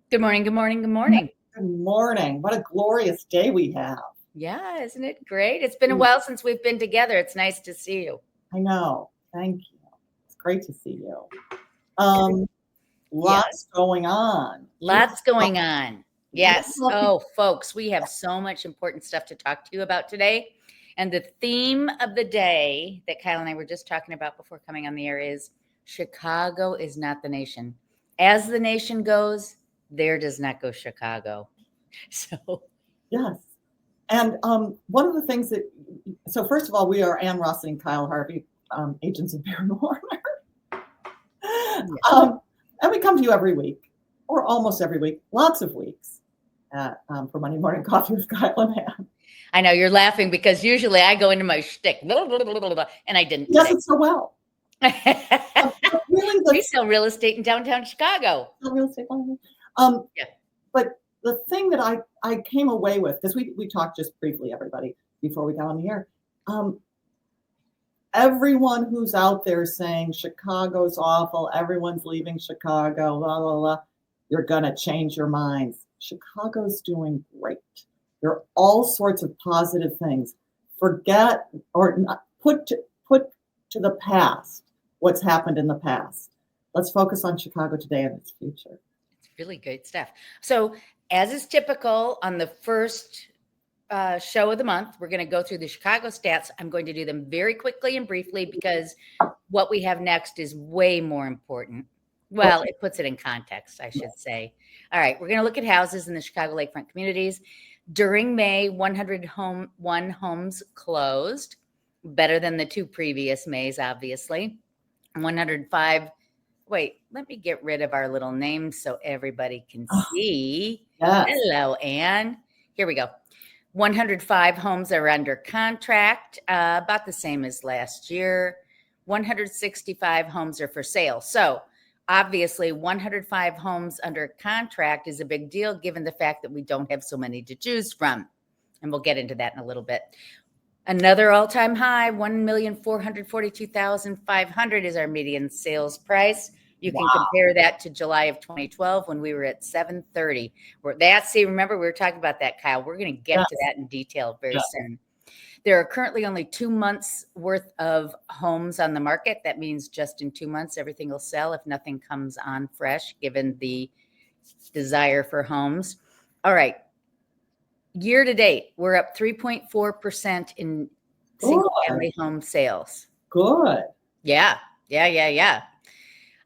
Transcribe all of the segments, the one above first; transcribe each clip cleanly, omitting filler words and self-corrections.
Good morning, good morning, good morning. Good morning. What a glorious day we have. Yeah, isn't it great? It's been a while since we've been together. It's nice to see you. I know. Thank you. It's great to see you. Lots Yes, going on. lots going on. Yes. Well, Oh, folks, we have so much important stuff to talk to you about today. And the theme of the day that Kyle and I were just talking about before coming on the air is Chicago is not the nation. As the nation goes, there does not go Chicago. So, yes. And one of the things so first of all, we are Ann Rossi and Kyle Harvey, agents of Bear Warner. And we come to you every week, or almost every week, lots of weeks, for Monday Morning Coffee with Kyle and Ann. I know you're laughing because usually I go into my shtick, and I didn't. He does it so well. Really, we sell real estate in downtown Chicago. Real estate. Yeah. But the thing that I came away with, because we talked just briefly, everybody, before we got on the air. Everyone who's out there saying Chicago's awful, everyone's leaving Chicago, blah, blah, blah, you're going to change your minds. Chicago's doing great. There are all sorts of positive things. Forget or not, put to the past what's happened in the past. Let's focus on Chicago today and its future. It's really great stuff. So, as is typical on the first show of the month, we're going to go through the Chicago stats. I'm going to do them very quickly and briefly because what we have next is way more important. Well, it puts it in context, I should say. All right, we're going to look at houses in the Chicago lakefront communities. During May, 101 homes closed, better than the two previous Mays, obviously. 105. Wait, let me get rid of our little names so everybody can see. Yes. Hello, Ann. Here we go. 105 homes are under contract, about the same as last year. 165 homes are for sale. So obviously 105 homes under contract is a big deal given the fact that we don't have so many to choose from. And we'll get into that in a little bit. Another all-time high, 1,442,500 is our median sales price. You can compare that to July of 2012 when we were at 730. Remember we were talking about that, Kyle. We're going to get to that in detail very soon. There are currently only 2 months worth of homes on the market. That means just in 2 months, everything will sell if nothing comes on fresh, given the desire for homes. All right. Year to date, we're up 3.4% in single-family home sales. Good. Yeah.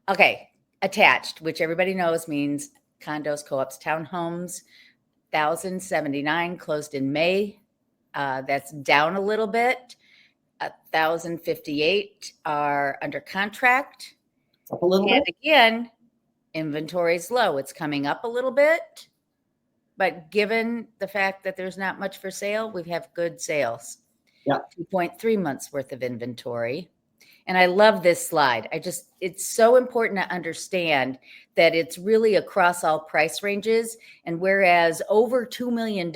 Okay. Attached, which everybody knows means condos, co-ops, townhomes, 1,079 closed in May. That's down a little bit. 1,058 are under contract. Up a little bit. Again, inventory is low. It's coming up a little bit. But given the fact that there's not much for sale, we have good sales. Yeah. 2.3 months worth of inventory. And I love this slide. It's so important to understand that it's really across all price ranges. And whereas over $2 million,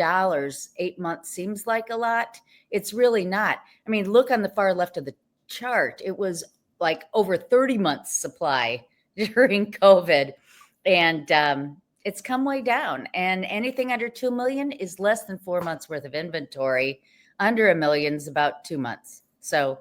8 months seems like a lot, it's really not. I mean, look on the far left of the chart. It was like over 30 months supply during COVID. And it's come way down. And anything under 2 million is less than 4 months worth of inventory. Under $1 million is about 2 months. So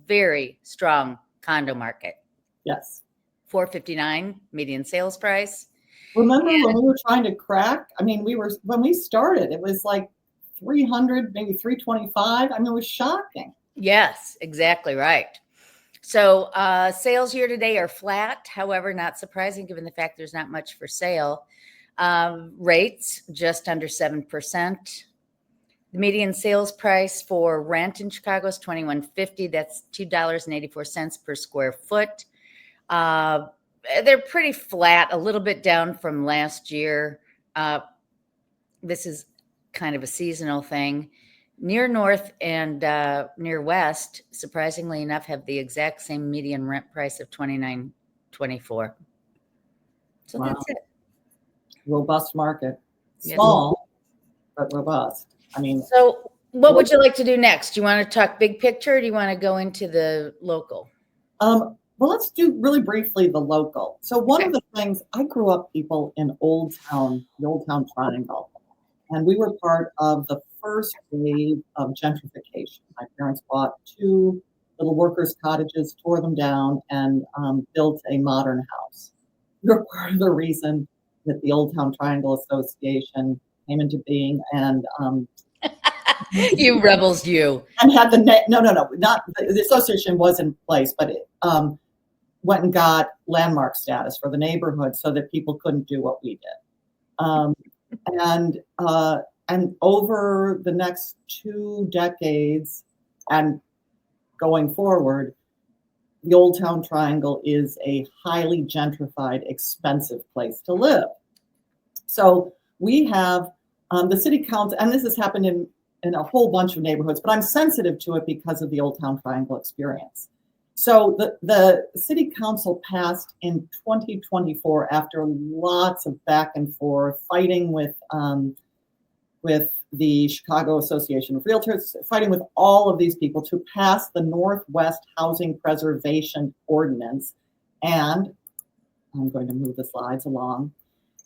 very strong condo market. Yes. 459 median sales price. Remember when we were trying to crack? I mean, when we started, it was like 300, maybe 325. I mean, it was shocking. Yes, exactly right. So sales year to date are flat. However, not surprising given the fact there's not much for sale. Rates just under 7%. The median sales price for rent in Chicago is $21.50. That's $2.84 per square foot. They're pretty flat, a little bit down from last year. This is kind of a seasonal thing. Near North and near West, surprisingly enough, have the exact same median rent price of $29.24. So that's it. Robust market. Small, but robust. I mean, so what would you like to do next? Do you want to talk big picture or do you want to go into the local? Well, let's do really briefly the local. So one Okay. of the things, I grew up, people, in Old Town, the Old Town Triangle, and we were part of the first wave of gentrification. My parents bought two little workers' cottages, tore them down, and built a modern house. We were part of the reason that the Old Town Triangle Association came into being, and You rebels, you. and had the no, not the association was in place, but it went and got landmark status for the neighborhood so that people couldn't do what we did. And over the next 2 decades and going forward, the Old Town Triangle is a highly gentrified, expensive place to live. So we have the city council, and this has happened in a whole bunch of neighborhoods, but I'm sensitive to it because of the Old Town Triangle experience. So the city council passed in 2024, after lots of back and forth, fighting with the Chicago Association of Realtors, fighting with all of these people, to pass the Northwest Housing Preservation Ordinance. And I'm going to move the slides along.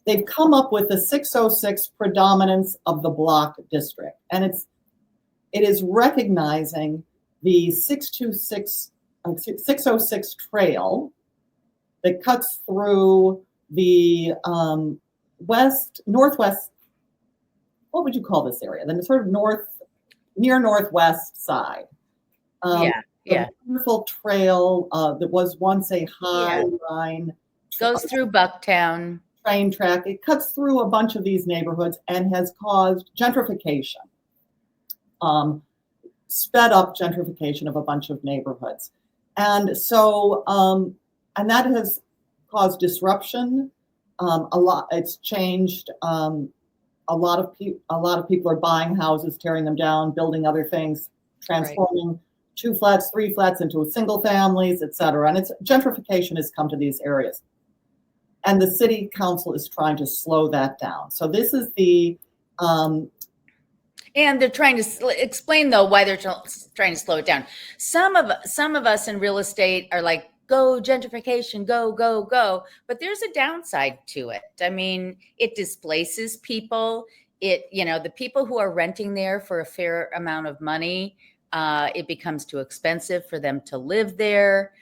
They've come up with the 606 predominance of the block district, and it is recognizing the 606 trail that cuts through the northwest. What would you call this area? Then sort of near northwest side. Yeah. Wonderful trail that was once a high line. Goes through Bucktown. Train track. It cuts through a bunch of these neighborhoods and has caused gentrification, sped up gentrification of a bunch of neighborhoods. And so, and that has caused disruption. A lot. It's changed. A lot of people are buying houses, tearing them down, building other things, transforming 2 flats, 3 flats into single families, et cetera. And gentrification has come to these areas. And the city council is trying to slow that down. So this is the and they're trying to explain, though, why they're trying to slow it down. Some of us in real estate are like, go gentrification, go, go, go. But there's a downside to it. I mean, it displaces people. The people who are renting there for a fair amount of money, it becomes too expensive for them to live there.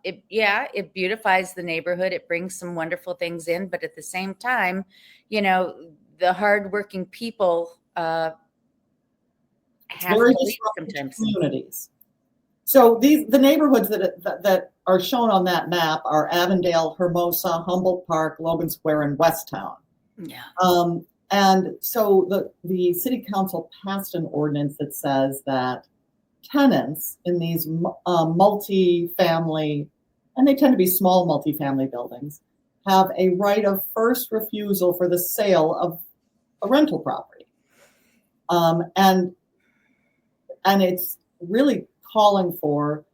It beautifies the neighborhood. It brings some wonderful things in, but at the same time, the hardworking people have to leave sometimes. Communities. So the neighborhoods that are shown on that map are Avondale, Hermosa, Humboldt Park, Logan Square, and Westtown. Yeah. And so the city council passed an ordinance that says that tenants in these multi-family, and they tend to be small multi-family buildings, have a right of first refusal for the sale of a rental property. And it's really calling for,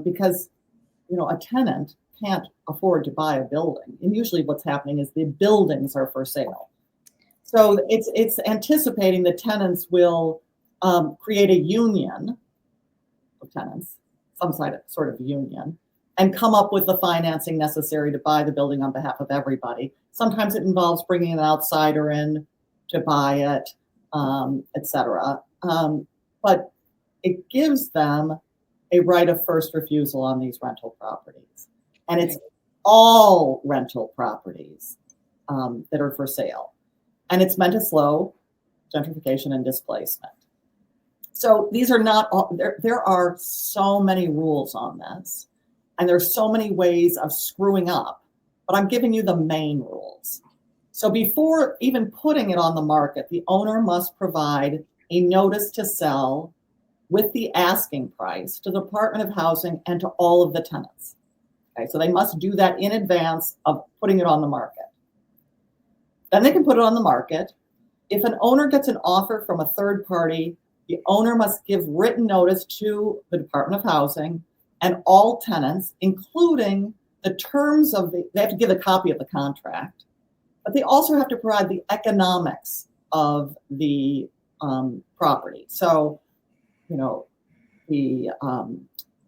because a tenant can't afford to buy a building, and usually what's happening is the buildings are for sale. So it's anticipating that tenants will create a union of tenants, some sort of union, and come up with the financing necessary to buy the building on behalf of everybody. Sometimes it involves bringing an outsider in to buy it, et cetera. But it gives them a right of first refusal on these rental properties. And it's all rental properties that are for sale. And it's meant to slow gentrification and displacement. So these are not all, there are so many rules on this, and there's so many ways of screwing up, but I'm giving you the main rules. So before even putting it on the market, the owner must provide a notice to sell with the asking price to the Department of Housing and to all of the tenants. Okay, so they must do that in advance of putting it on the market. Then they can put it on the market. If an owner gets an offer from a third party, the owner must give written notice to the Department of Housing and all tenants, including the terms of they have to give a copy of the contract, but they also have to provide the economics of the property. So, the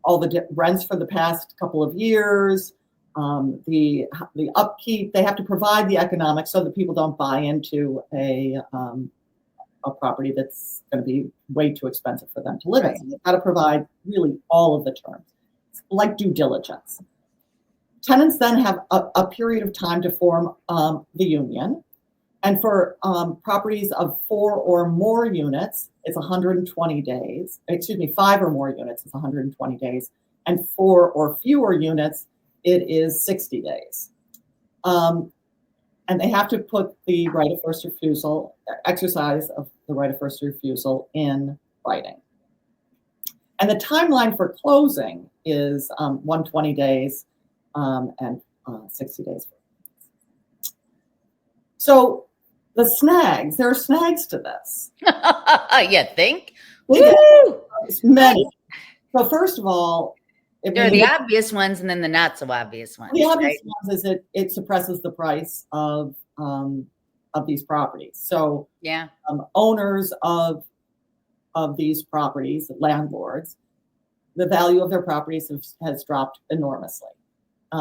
all the rents for the past couple of years, the upkeep. They have to provide the economics so that people don't buy into a property that's going to be way too expensive for them to live in. So they've got to provide really all of the terms, like due diligence. Tenants then have a period of time to form the union. And for properties of 4 or more units, it's 120 days. Excuse me, 5 or more units is 120 days. And 4 or fewer units, it is 60 days. And they have to put the right of first refusal, exercise of the right of first refusal in writing. And the timeline for closing is 120 days and 60 days. So the snags, there are snags to this. You think? Many. So first of all, there are the obvious ones and then the not so obvious ones. The obvious ones is it suppresses the price of these properties. So yeah, owners of these properties, landlords, the value of their properties has dropped enormously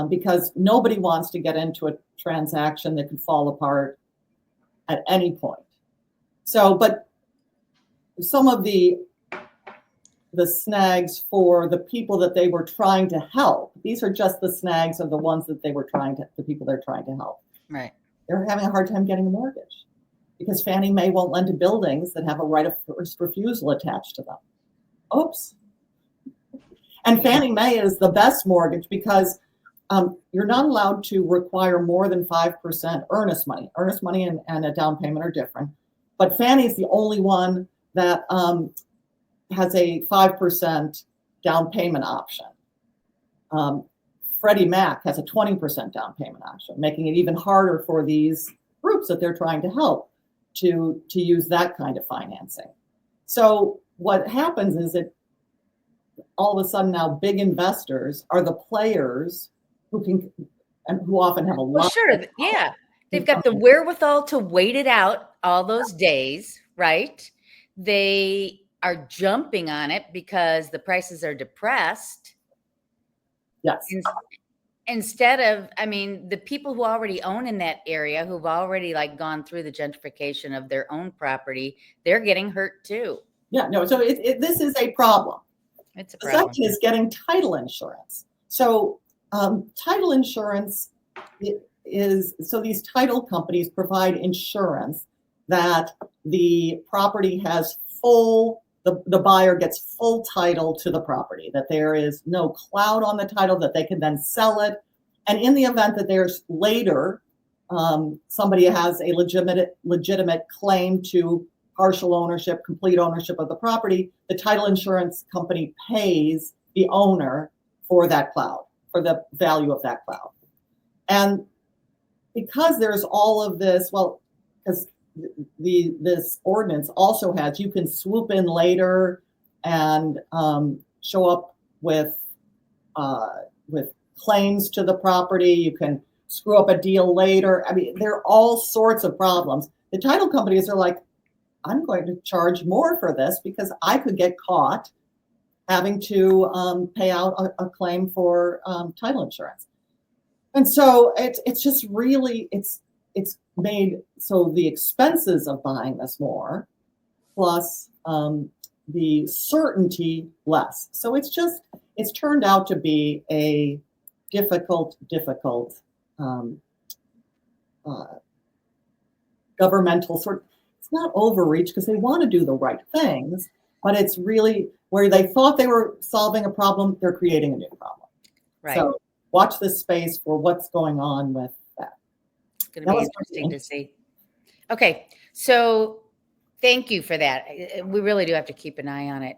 because nobody wants to get into a transaction that could fall apart at any point. So, but some of the snags for the people that they were trying to help, these are just the snags of the ones that the people they're trying to help. Right. They're having a hard time getting a mortgage because Fannie Mae won't lend to buildings that have a right of first refusal attached to them. Oops. And Fannie Mae is the best mortgage because you're not allowed to require more than 5% earnest money. Earnest money and a down payment are different. But Fannie is the only one that has a 5% down payment option. Freddie Mac has a 20% down payment option, making it even harder for these groups that they're trying to help to use that kind of financing. So what happens is that all of a sudden now big investors are the players who can and who often have a lot. Well, sure, yeah. They've got the wherewithal to wait it out all those days, right? They are jumping on it because the prices are depressed. Yes. Instead of, I mean, the people who already own in that area, who've already like gone through the gentrification of their own property, they're getting hurt too. Yeah, no, so this is a problem. It's a problem. The second is getting title insurance. So title insurance is, so these title companies provide insurance that the property has full, the buyer gets full title to the property, that there is no cloud on the title, that they can then sell it. And in the event that there's later, somebody has a legitimate claim to partial ownership, complete ownership of the property, the title insurance company pays the owner for that cloud, for the value of that cloud. And because there's all of this, well, because this ordinance also has, you can swoop in later and show up with claims to the property. You can screw up a deal later. I mean, there are all sorts of problems. The title companies are like, I'm going to charge more for this because I could get caught having to pay out a claim for title insurance. And so it's just really, it's made so the expenses of buying this more, plus the certainty less. So it's turned out to be a difficult governmental sort of, it's not overreach because they want to do the right things, but it's really where they thought they were solving a problem, they're creating a new problem. Right. So watch this space for what's going on with that. It's going to be interesting to see. Okay. So thank you for that. We really do have to keep an eye on it.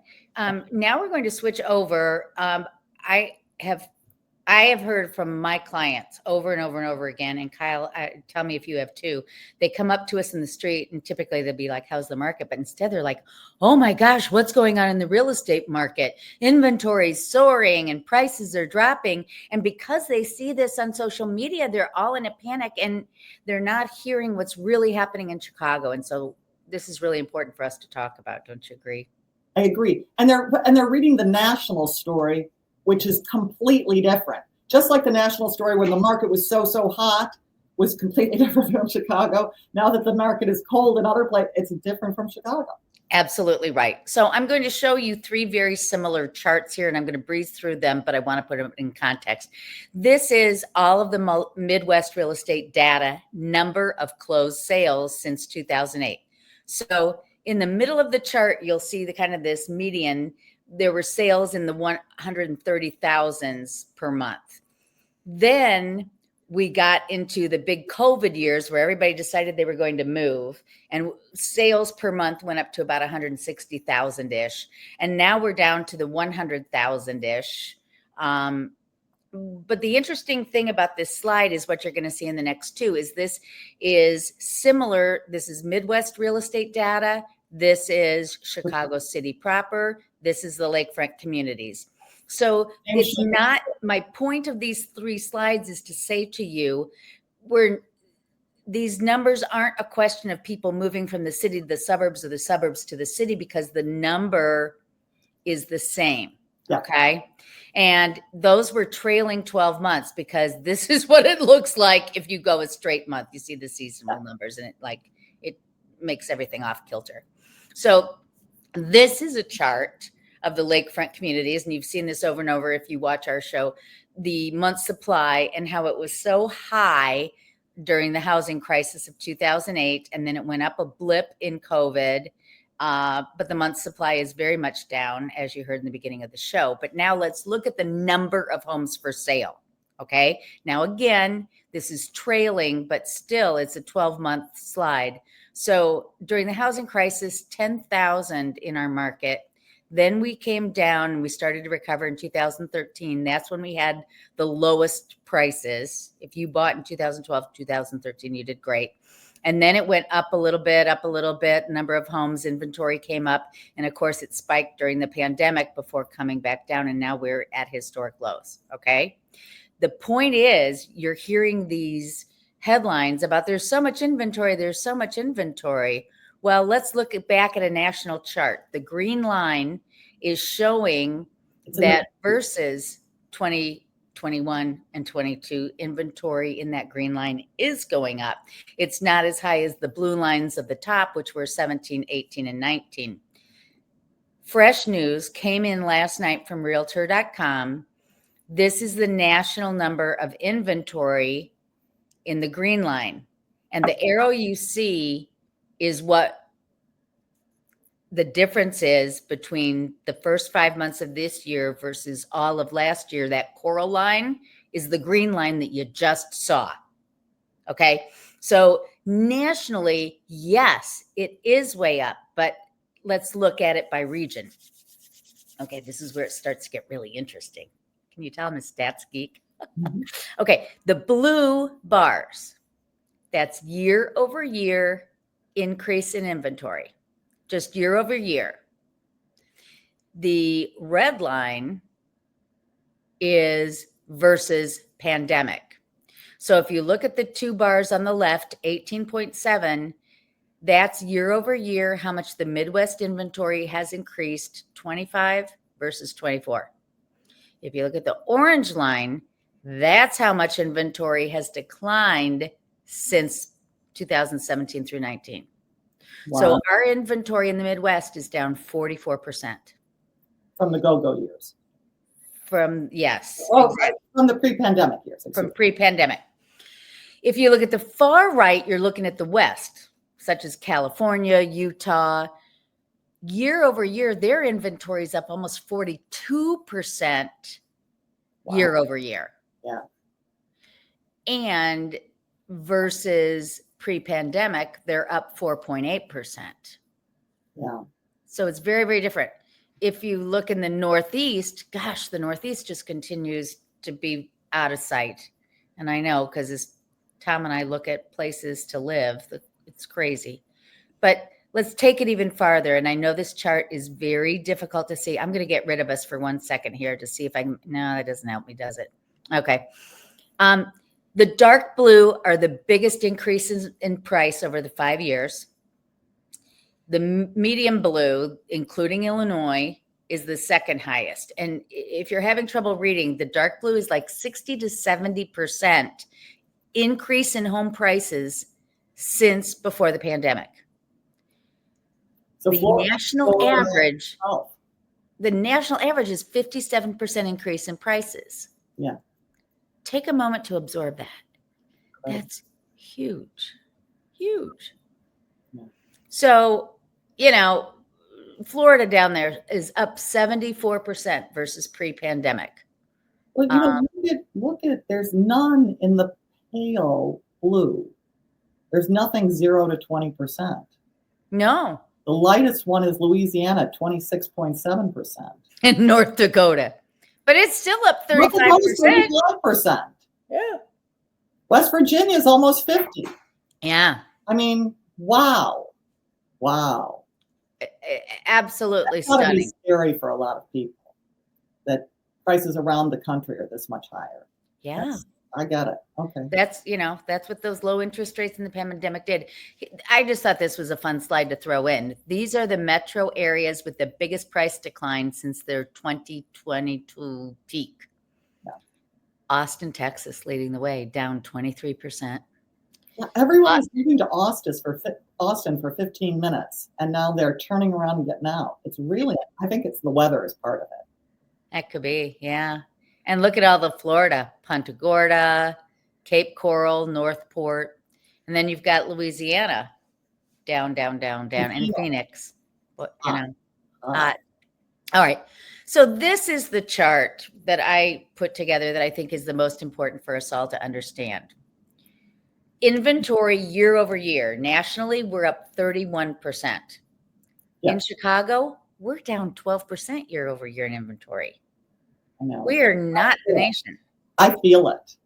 Now we're going to switch over. I have heard from my clients over and over and over again, and Kyle, tell me if you have too. They come up to us in the street and typically they'll be like, how's the market? But instead they're like, oh my gosh, what's going on in the real estate market? Inventory's soaring and prices are dropping. And because they see this on social media, they're all in a panic and they're not hearing what's really happening in Chicago. And so this is really important for us to talk about. Don't you agree? I agree. And they're reading the national story which is completely different. Just like the national story when the market was so hot was completely different from Chicago. Now that the market is cold in other places, it's different from Chicago. Absolutely right. So I'm going to show you three very similar charts here, and I'm going to breeze through them, but I want to put them in context. This is all of the Midwest real estate data, number of closed sales since 2008. So in the middle of the chart, you'll see the kind of this median. There were sales in the 130,000s per month. Then we got into the big COVID years where everybody decided they were going to move, and sales per month went up to about 160,000-ish. And now we're down to the 100,000-ish. But the interesting thing about this slide is what you're going to see in the next two is this is similar. This is Midwest real estate data. This is Chicago City proper. This is the lakefront communities. So it's not, my point of these three slides is to say to you, these numbers aren't a question of people moving from the city to the suburbs or the suburbs to the city, because the number is the same. Yeah. Okay. And those were trailing 12 months, because this is what it looks like if you go a straight month. You see the seasonal numbers, and it makes everything off kilter. So this is a chart of the lakefront communities, and you've seen this over and over if you watch our show, the month supply and how it was so high during the housing crisis of 2008, and then it went up a blip in COVID, but the month supply is very much down, as you heard in the beginning of the show. But now let's look at the number of homes for sale. Okay, now again, this is trailing, but still it's a 12-month slide. So during the housing crisis, 10,000 in our market. Then we came down and we started to recover in 2013. That's when we had the lowest prices. If you bought in 2012, 2013, you did great. And then it went up a little bit, number of homes, inventory came up. And of course it spiked during the pandemic before coming back down. And now we're at historic lows. Okay. The point is, you're hearing these headlines about there's so much inventory. Well, let's look back at a national chart. The green line is showing that versus 2021 and 22, inventory in that green line is going up. It's not as high as the blue lines of the top, which were 17, 18, and 19. Fresh news came in last night from Realtor.com. This is the national number of inventory in the green line. And the arrow you see is what the difference is between the first 5 months of this year versus all of last year. That coral line is the green line that you just saw. Okay. So nationally, yes, it is way up, but let's look at it by region. Okay. This is where it starts to get really interesting. Can you tell I'm a stats geek? Okay. The blue bars, that's year over year increase in inventory, just year over year. The red line is versus pandemic. So if you look at the two bars on the left, 18.7, that's year over year, how much the Midwest inventory has increased, 25 versus 24. If you look at the orange line, that's how much inventory has declined since 2017 through 19. Wow. So our inventory in the Midwest is down 44%. From the go-go years. Yes. Oh, exactly. From the pre-pandemic years. From pre-pandemic. If you look at the far right, you're looking at the West, such as California, Utah. Year over year, their inventory is up almost 42% year over year. Yeah. And versus pre-pandemic, they're up 4.8%. Yeah. So it's very, very different. If you look in the Northeast, gosh, the Northeast just continues to be out of sight. And I know, because as Tom and I look at places to live, it's crazy. But let's take it even farther. And I know this chart is very difficult to see. I'm going to get rid of us for 1 second here to see if I can. No, that doesn't help me, does it? Okay. The dark blue are the biggest increases in price over the 5 years. The medium blue, including Illinois, is the second highest. And if you're having trouble reading, the dark blue is like 60 to 70% increase in home prices since before the pandemic. So The Florida- national Florida- average, Oh, the national average is 57% increase in prices. yeah. Take a moment to absorb that. Right. That's huge, huge. Yeah. So, you know, Florida down there is up 74% versus pre-pandemic. Well, look at, there's none in the pale blue. There's nothing 0 to 20%. No, The lightest one is Louisiana, 26.7%. in North Dakota, but it's still up 35%. 35%. Yeah. West Virginia is almost 50. Yeah. I mean, wow. Wow. Absolutely It's got to be stunning. scary for a lot of people that prices around the country are this much higher. Yeah. I got it. Okay. That's, that's what those low interest rates in the pandemic did. I just thought this was a fun slide to throw in. These are the metro areas with the biggest price decline since their 2022 peak. Yeah. Austin, Texas, leading the way, down 23%. Yeah, everyone was moving to Austin for 15 minutes, and now they're turning around and getting out. It's really, I think it's the weather is part of it. That could be, yeah. And look at all the Florida, Punta Gorda, Cape Coral, Northport. And then you've got Louisiana down, and Phoenix. But, hot. All right. So this is the chart that I put together that I think is the most important for us all to understand. Inventory year over year. Nationally, we're up 31%. Yeah. In Chicago, we're down 12% year over year in inventory. I know. We are not the nation. I feel it.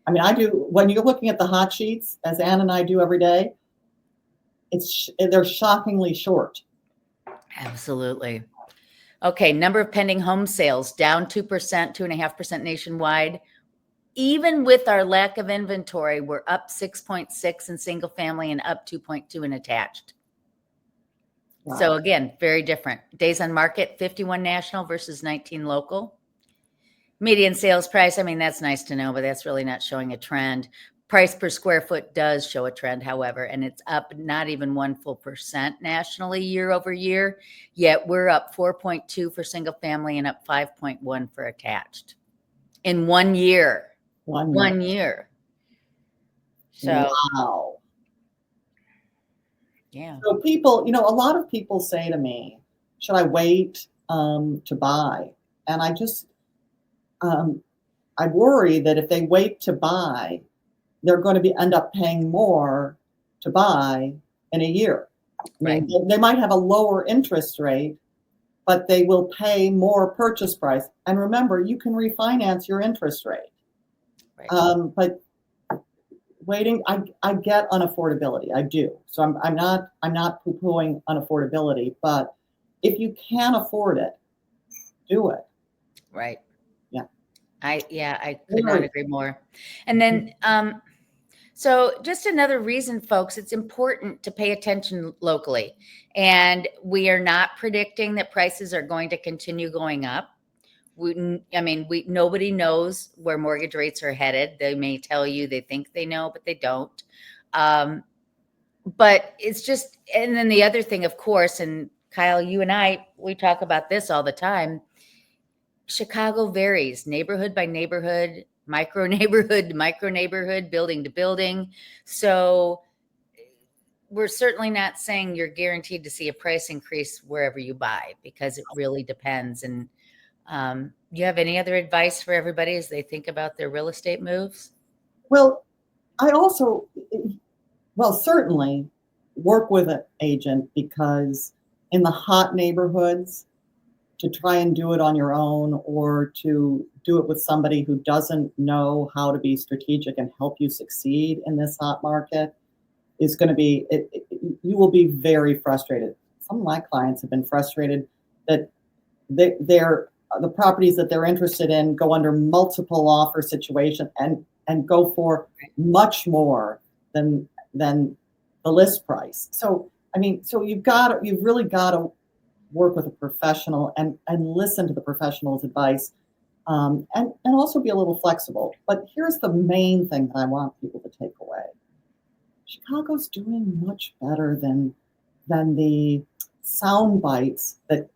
I mean, I do. When you're looking at the hot sheets, as Ann and I do every day, they're shockingly short. Absolutely. Okay, number of pending home sales down 2%, 2.5% nationwide. Even with our lack of inventory, we're up 6.6 in single family and up 2.2 in attached. Wow. So again, very different. Days on market, 51 national versus 19 local. Median sales price, I mean, that's nice to know, but that's really not showing a trend. Price per square foot does show a trend, however, and it's up not even 1% nationally year over year, yet we're up 4.2 for single family and up 5.1 for attached in 1 year. 1 year. So, wow. Yeah. So people, a lot of people say to me, should I wait to buy? And I just, I worry that if they wait to buy, they're going to end up paying more to buy in a year. Right. They might have a lower interest rate, but they will pay more purchase price. And remember, you can refinance your interest rate. Right. But waiting, I get unaffordability. I do. So I'm not poo-pooing unaffordability, but if you can afford it, do it. Right. Yeah. I could not agree more. And then, so just another reason, folks, it's important to pay attention locally. And we are not predicting that prices are going to continue going up. Nobody knows where mortgage rates are headed. They may tell you they think they know, but they don't. But it's just, and then the other thing, of course, and Kyle, you and I, we talk about this all the time. Chicago varies neighborhood by neighborhood, micro neighborhood, building to building. So we're certainly not saying you're guaranteed to see a price increase wherever you buy, because it really depends. And you have any other advice for everybody as they think about their real estate moves? Well, I also, certainly work with an agent, because in the hot neighborhoods, to try and do it on your own or to do it with somebody who doesn't know how to be strategic and help you succeed in this hot market is going to be, you will be very frustrated. Some of my clients have been frustrated that the properties that they're interested in go under multiple offer situation and go for much more than the list price. So, I mean, so you've really got to work with a professional and listen to the professional's advice, and also be a little flexible. But here's the main thing that I want people to take away. Chicago's doing much better than the sound bites that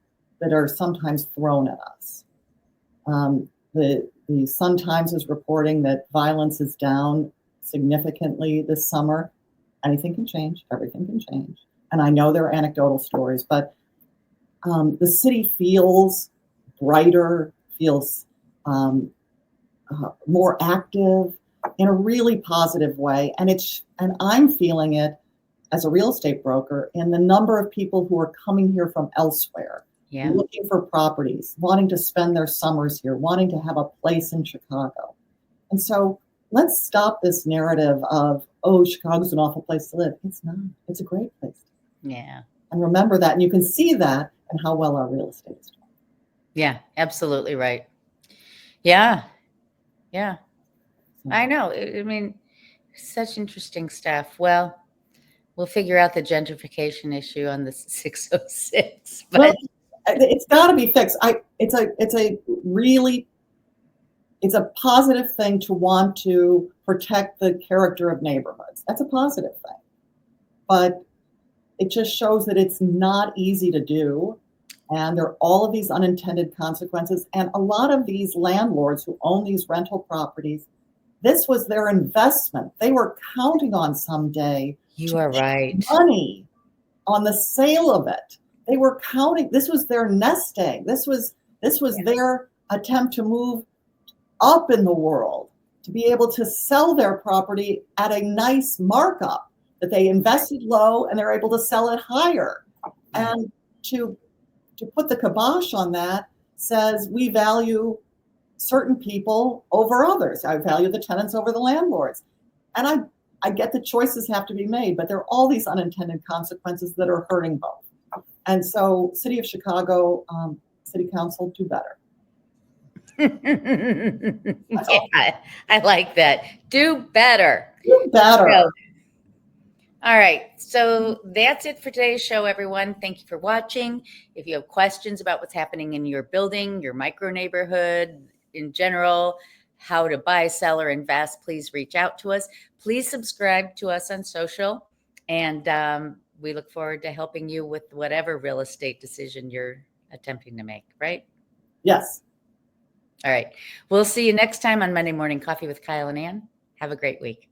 are sometimes thrown at us. The Sun-Times is reporting that violence is down significantly this summer. Anything can change, everything can change. And I know there are anecdotal stories, but the city feels brighter, feels more active in a really positive way. And I'm feeling it as a real estate broker in the number of people who are coming here from elsewhere, looking for properties, wanting to spend their summers here, wanting to have a place in Chicago. And so let's stop this narrative of, oh, Chicago's an awful place to live. It's not. It's a great place. Yeah. And remember that. And you can see that in how well our real estate is doing. Yeah, absolutely right. Yeah. Yeah. I know. I mean, such interesting stuff. Well, we'll figure out the gentrification issue on the 606. But well, it's got to be fixed. It's a positive thing to want to protect the character of neighborhoods. That's a positive thing. But it just shows that it's not easy to do. And there are all of these unintended consequences. And a lot of these landlords who own these rental properties, this was their investment. They were counting on someday you are right. money on the sale of it. They were counting. This was their nest egg. This was their attempt to move up in the world, to be able to sell their property at a nice markup that they invested low and they're able to sell it higher. And to put the kibosh on that says we value certain people over others. I value the tenants over the landlords. And I get the choices have to be made, but there are all these unintended consequences that are hurting both. And so City of Chicago, City Council, do better. Yeah, I like that. Do better. Do better. So, all right. So that's it for today's show, everyone. Thank you for watching. If you have questions about what's happening in your building, your micro neighborhood in general, how to buy, sell, or invest, please reach out to us. Please subscribe to us on social. And we look forward to helping you with whatever real estate decision you're attempting to make, right? Yes. All right. We'll see you next time on Monday Morning Coffee with Kyle and Ann. Have a great week.